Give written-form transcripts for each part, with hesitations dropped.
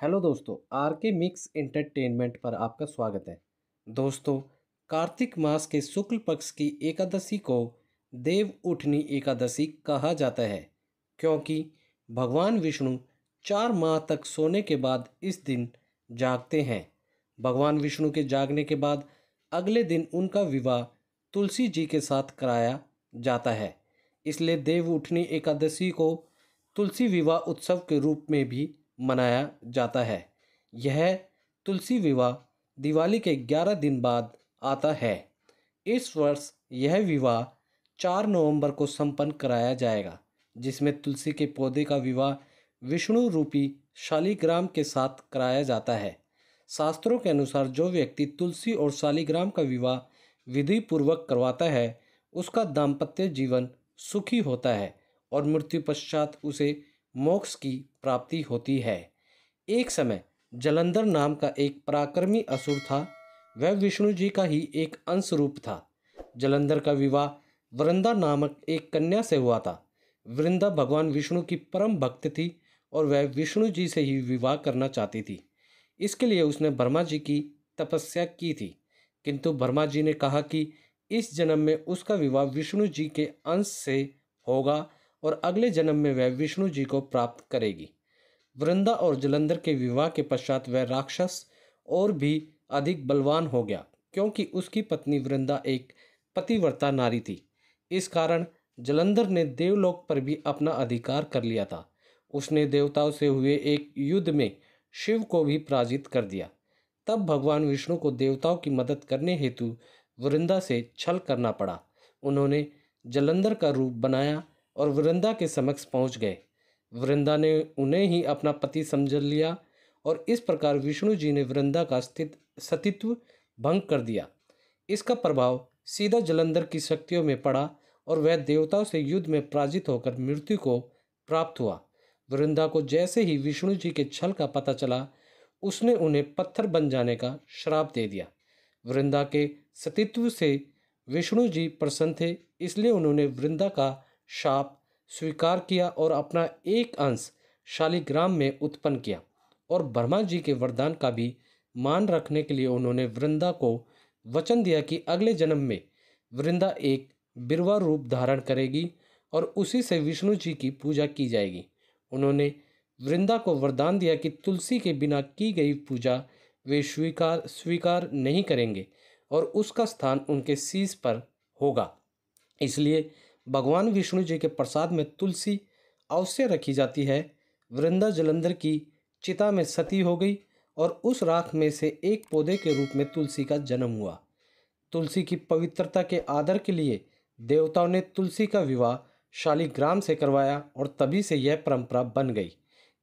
Hello दोस्तों, are के mix entertainment पर आपका स्वागत है। दोस्तों, कार्तिक मास के शुक्ल पक्ष की एकादशी को देव उठनी एकादशी कहा जाता है, क्योंकि भगवान विष्णु 4 माह तक सोने के बाद इस दिन जागते हैं। भगवान विष्णु के जागने के बाद अगले दिन उनका विवाह तुलसी जी के साथ कराया जाता है। इसलिए देव उठनी एकादशी को तुलसी विवाह उत्सव के रूप में भी मनाया जाता है। यह तुलसी विवाह दिवाली के 11 दिन बाद आता है। इस वर्ष यह विवाह 4 नवंबर को संपन्न कराया जाएगा, जिसमें तुलसी के पौधे का विवाह विष्णु रूपी शालिग्राम के साथ कराया जाता है। शास्त्रों के अनुसार जो व्यक्ति तुलसी और शालिग्राम का विवाह विधि पूर्वक करवाता है, उसका दाम्पत्य जीवन सुखी होता है और मृत्यु पश्चात उसे मोक्ष की प्राप्ति होती है। एक समय जलंधर नाम का एक पराक्रमी असुर था। वह विष्णु जी का ही एक अंश रूप था। जलंधर का विवाह वृंदा नामक एक कन्या से हुआ था। वृंदा भगवान विष्णु की परम भक्त थी और वह विष्णु जी से ही विवाह करना चाहती थी। इसके लिए उसने ब्रह्मा जी की तपस्या की थी, किंतु ब्रह्मा जी ने कहा कि इस जन्म में उसका विवाह विष्णु जी के अंश से होगा और अगले जन्म में वह विष्णु जी को प्राप्त करेगी। वृंदा और जलंधर के विवाह के पश्चात वह राक्षस और भी अधिक बलवान हो गया, क्योंकि उसकी पत्नी वृंदा एक पतिव्रता नारी थी। इस कारण जलंधर ने देवलोक पर भी अपना अधिकार कर लिया था। उसने देवताओं से हुए एक युद्ध में शिव को भी पराजित कर दिया। तब भगवान विष्णु को देवताओं की मदद करने हेतु वृंदा से छल करना पड़ा। उन्होंने जलंधर का रूप बनाया और वृंदा के समक्ष पहुंच गए। वृंदा ने उन्हें ही अपना पति समझ लिया और इस प्रकार विष्णु जी ने वृंदा का सतीत्व भंग कर दिया। इसका प्रभाव सीधा जलंधर की शक्तियों में पड़ा और वह देवताओं से युद्ध में पराजित होकर मृत्यु को प्राप्त हुआ। वृंदा को जैसे ही विष्णु जी के छल का पता चला, उसने उन्हें पत्थर बन जाने का श्राप दे दिया। वृंदा के सतीत्व से विष्णु जी प्रसन्न थे, इसलिए उन्होंने वृंदा का शाप स्वीकार किया और अपना एक अंश शालिग्राम में उत्पन्न किया। और ब्रह्मा जी के वरदान का भी मान रखने के लिए उन्होंने वृंदा को वचन दिया कि अगले जन्म में वृंदा एक बिरवा रूप धारण करेगी और उसी से विष्णु जी की पूजा की जाएगी। उन्होंने वृंदा को वरदान दिया कि तुलसी के बिना की गई पूजा वे स्वीकार नहीं करेंगे और उसका स्थान उनके शीश पर होगा। इसलिए भगवान विष्णु जी के प्रसाद में तुलसी अवश्य रखी जाती है। वृंदा जलंधर की चिता में सती हो गई और उस राख में से एक पौधे के रूप में तुलसी का जन्म हुआ। तुलसी की पवित्रता के आदर के लिए देवताओं ने तुलसी का विवाह शालिग्राम से करवाया और तभी से यह परंपरा बन गई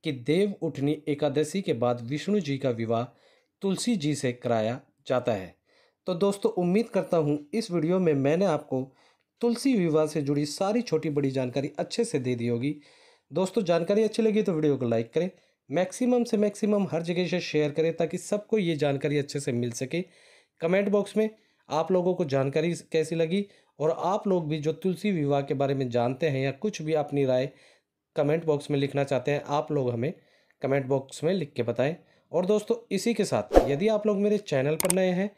कि देव उठनी एकादशी के बाद विष्णु जी का विवाह तुलसी जी से कराया जाता है। तो दोस्तों, उम्मीद करता हूँ इस वीडियो में मैंने आपको तुलसी विवाह से जुड़ी सारी छोटी बड़ी जानकारी अच्छे से दे दी होगी। दोस्तों, जानकारी अच्छी लगी तो वीडियो को लाइक करें, मैक्सिमम से मैक्सिमम हर जगह से शेयर करें ताकि सबको ये जानकारी अच्छे से मिल सके। कमेंट बॉक्स में आप लोगों को जानकारी कैसी लगी और आप लोग भी जो तुलसी विवाह के बारे में जानते हैं या कुछ भी अपनी राय कमेंट बॉक्स में लिखना चाहते हैं, आप लोग हमें कमेंट बॉक्स में लिख के बताएं। और दोस्तों, इसी के साथ यदि आप लोग मेरे चैनल पर नए हैं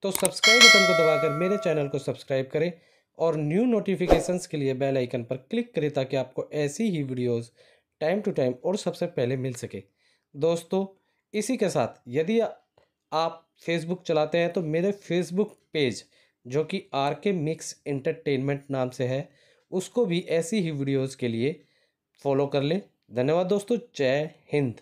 तो सब्सक्राइब बटन को दबाकर मेरे चैनल को सब्सक्राइब करें और न्यू नोटिफिकेशंस के लिए बेल आइकन पर क्लिक करें ताकि आपको ऐसी ही वीडियोस टाइम टू टाइम और सबसे पहले मिल सके। दोस्तों, इसी के साथ यदि आप फेसबुक चलाते हैं तो मेरे फेसबुक पेज जो कि आर के मिक्स एंटरटेनमेंट नाम से है, उसको भी ऐसी ही वीडियोस के लिए फॉलो कर लें। धन्यवाद दोस्तों, जय हिंद।